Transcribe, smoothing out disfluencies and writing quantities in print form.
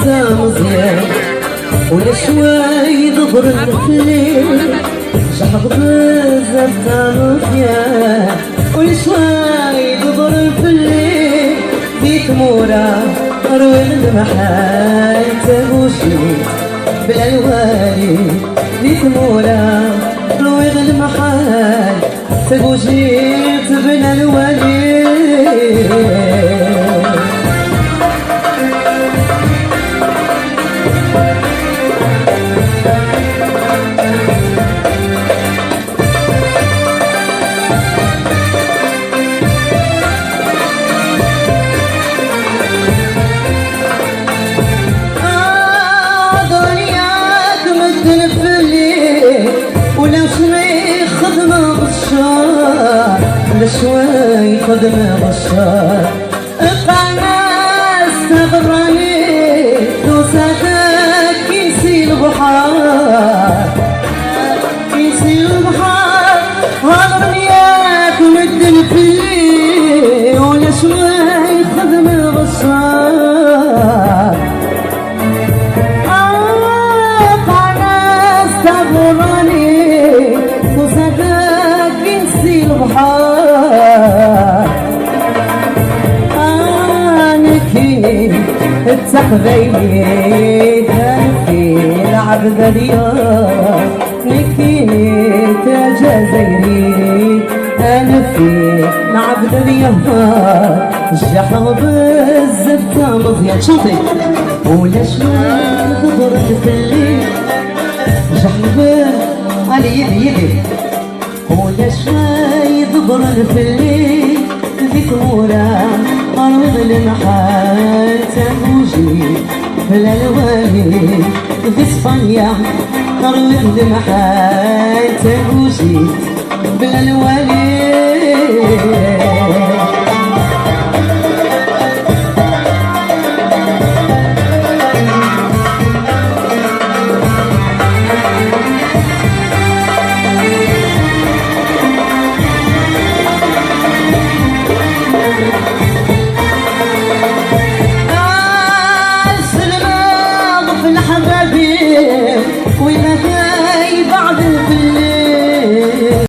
مزيان ولا شوي ظهر الليل شحط بزاف تا مزيان ولا شوي ظهر في الليل ديك مورا روي المحال تبوشي بلا الوالي ديك مورا روي المحال تبوشي بلا الوالي شوي خدمة بشار اقطع ناس تغراني دوساتك كيسي البحار كيسي البحار هضرني ياك وندن فيه ولا شوي خدمة بشار اقطع ناس تغراني دوساتك كيسي البحار التقبيل في العبد اليوم نكيت جزيري أنا في العبد اليوم الشحب الزبطة مزيان شوطي ولا شوي ضرب في الليل شحب علي يدي ولا شوي ضرب في الليل ذيك مورا أرض المحال تبوجي بلا الوالي في اسبانيا أرض المحال تبوجي بلا الوالي